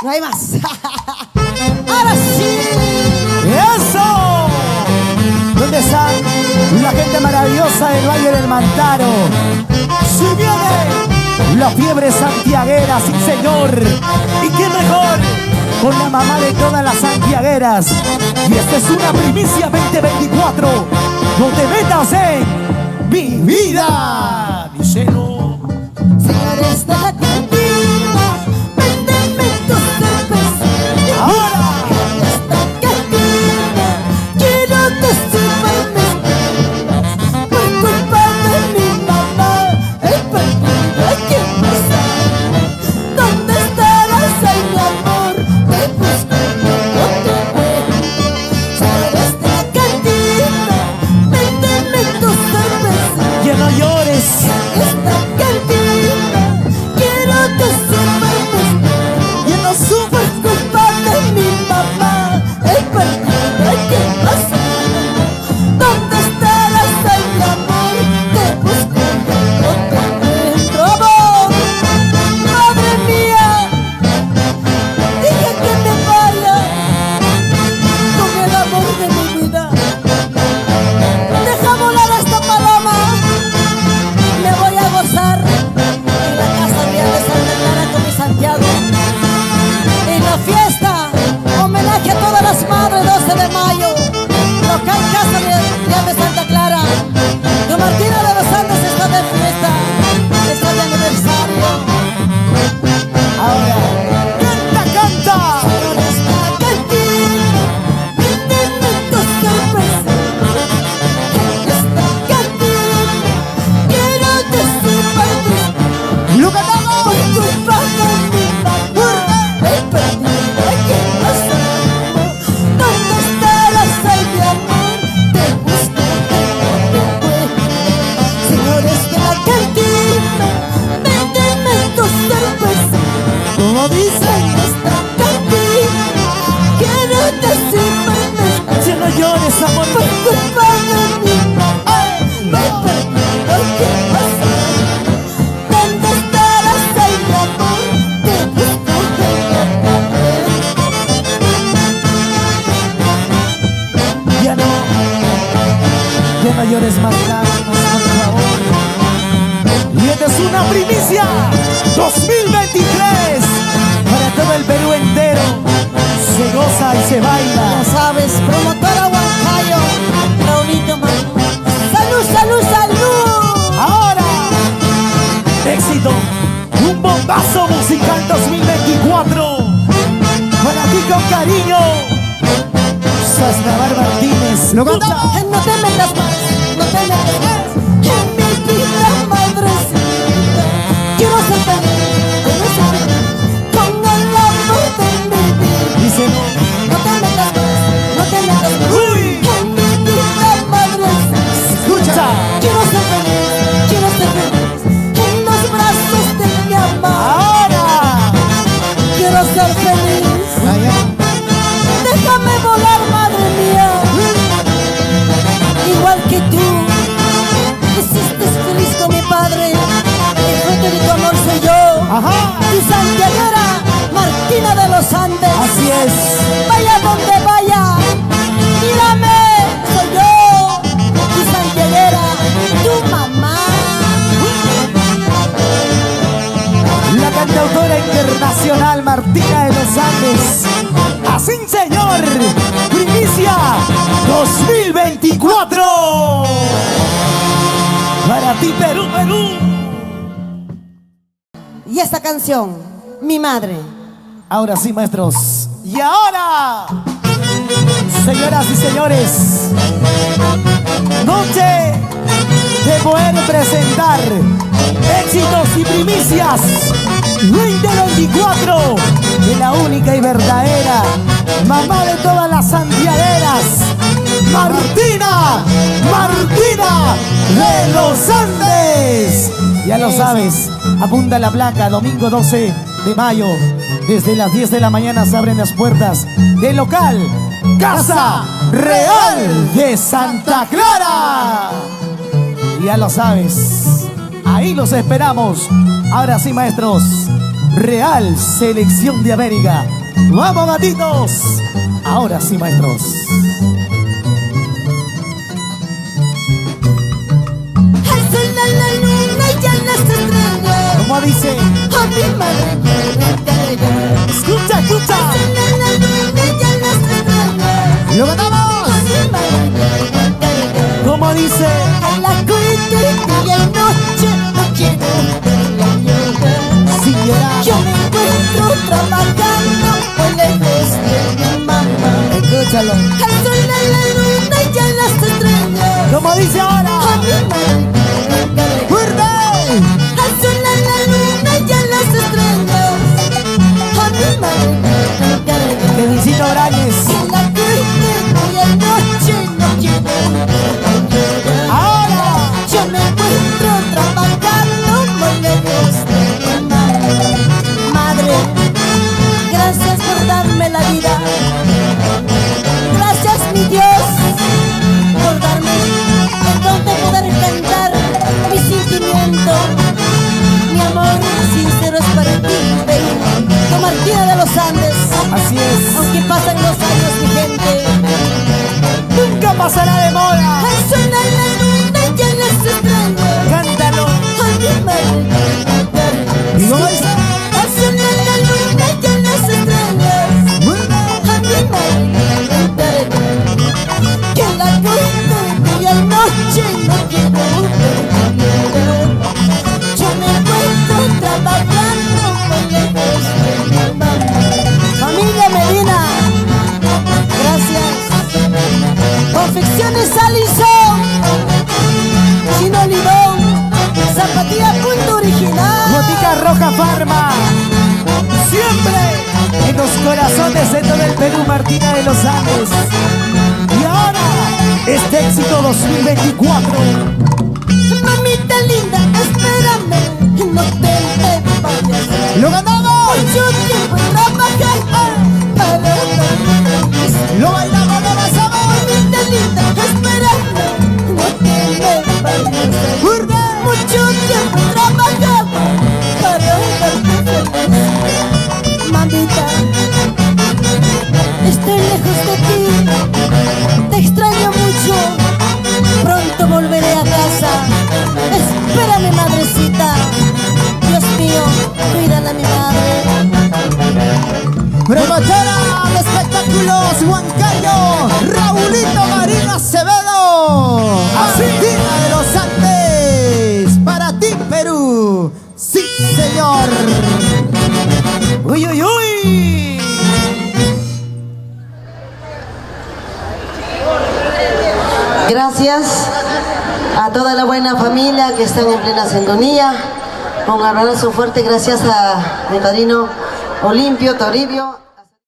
No hay más. Ahora sí. ¡Eso! ¿Dónde está la gente maravillosa del Valle del Mantaro? ¡Si viene la fiebre santiaguera, sí señor! ¿Y qué mejor? Con la mamá de todas las santiagueras. Y esta es una primicia 2024. No te metas en mi vida. Díselo. Señores de la cantina, véndeme tu cerveza. Ahora. En esta cantina quiero decirme por culpa de mi mamá. He perdido a quien me sabe. ¿Dónde estarás, ay, mi amor? Te busco no te veo. Señores de la cantina, véndeme tu cerveza. Ya no llores. En esta cantina quiero decirme yo no sufro culpa de mi mamá. He perdido a quien más amo. ¿Dónde estarás, ay, mi amor? Te busco y no te encuentro, amor. Madre mía, dije que me vaya con el amor de mi vida. Deja volar a esta paloma. Me voy a gozar en la casa real de Santa Clara con mi Santiago. En la fiesta, homenaje a todas las madres, 12 de mayo. Local Casa Real de Santa Clara. Don Martina de los Andes está de fiesta, está de aniversario. Ahora. ¡Canta, canta! Señores de la cantina, véndeme tu cerveza. En esta cantina quiero decirme ¡Lo cantamos! por culpa de mi mamá. He perdido a quien más amo. ¿Dónde estarás, ay, mi amor? Te busco y no te encuentro. Señores de la cantina, véndeme tu cerveza. ¿Cómo dice? En esta cantina quiero decirme Ya no llores, amor. por culpa de mi mamá. He perdido a quien más amo. ¿Dónde estarás, ay, mi amor? Te busco y no te encuentro. Ya no llores más lágrimas, por favor. Y esta es una primicia 2023 para todo el Perú entero. Se goza y se baila. Ya sabes, promotora Huancayo, Raulito Manu. ¡Salud, salud, salud! Ahora, éxito, un bombazo musical 2024 para ti con cariño. Sasnavar Martínez. ¿Lo canta? No te metas más, no te metas más en mi vida, madrecita. Quiero ser feliz con el amor de mi vida. Dice, No te metas más, no te metas más uy, en mi vida, madrecita. escucha. Quiero ser feliz en los brazos de mi amor. Ahora, Quiero ser feliz. Déjame volar, madre mía. Igual que tú hiciste feliz con mi padre. El fruto de tu amor soy yo. ajá, Tu santiaguera, Martina de los Andes. así es. Vaya donde vaya, mírame, soy yo. Tu santiaguera, tu mamá. La cantautora internacional Martina de los Andes. Así, señor. Primicia 2024. Para ti, Perú, Perú. Y esta canción, mi madre. Ahora sí, maestros. Y ahora, señoras y señores, noche de poder presentar éxitos y primicias 2024 de la única y verdadera mamá de todas las santiagueras, Martina de los Andes. Ya lo sabes, apunta la placa, domingo 12 de mayo, desde las 10 de la mañana se abren las puertas del local Casa Real de Santa Clara. Ya lo sabes, ahí los esperamos. Ahora sí, maestros, Real Selección de América. ¡Vamos, gatitos! Ahora sí, maestros. Al sol, a la luna y a las estrellas. ¿Cómo dice? A mi madre me encarga. Escucha, escucha. Al sol, a la luna y a las estrellas. ¡Lo ganamos! A mi madre me encarga. ¿Cómo dice? A la corte día y noche no quiero verla llorar. Sin llorar. Yo me encuentro trabajando muy lejos de mi mamá. Escúchalo. Al sol, a la luna y a las estrellas. ¿Cómo dice ahora? A mi madre me encarga. ¡Fuerte! Al sol, a la luna y a las estrellas. A mi madre me encarga. De Luisito Brañez. En la corte día y noche no quiero verla llorar. Ahora. Yo me encuentro trabajando muy lejos de mi madre. Madre, gracias por darme la vida. Gracias, mi Dios, por darme el don de poder cantar mi sentimiento. Mi amor sincero es para ti, Perú, tu Martina de los Andes. Así es. Aunque pasan los años, mi gente, Nunca pasará de moda. al sol, a la luna y a las estrellas. Cántalo. A mi madre me encarga. ¿Y cómo dice? Al sol, a la luna y a las estrellas. A mi madre me encarga. Que en la corte día y noche no quiero verla llorar. Yo me encuentro trabajando muy lejos de mi mamá. Familia Medina, gracias. Confecciones Alison, Chino Limón, Zapatilla Punto Original. Botica Roja Farma. Siempre en los corazones de todo el Perú, Martina de los Andes. Y ahora, este éxito 2024. Mamita linda, espérame, no te me vayas. ¡Lo ganamos! Mucho tiempo en trabajar para darme. ¡Lo bailamos, lo pasamos! Mamita linda, espérame, no te me vayas. ¡Fuerte! Mucho tiempo trabajaba para darte feliz. Mamita, estoy lejos de ti, te extraño mucho, pronto volveré a casa. Espérame, madrecita, Dios mío, cuídala a mi madre. Promotora de espectáculos Huancayo, Raulito Marino Acevedo. Argentina de los Andes. Para ti, Perú. Sí, señor. Uy, uy, uy. Gracias a toda la buena familia que están en plena sintonía. Un abrazo fuerte, gracias a mi padrino Olimpio Toribio.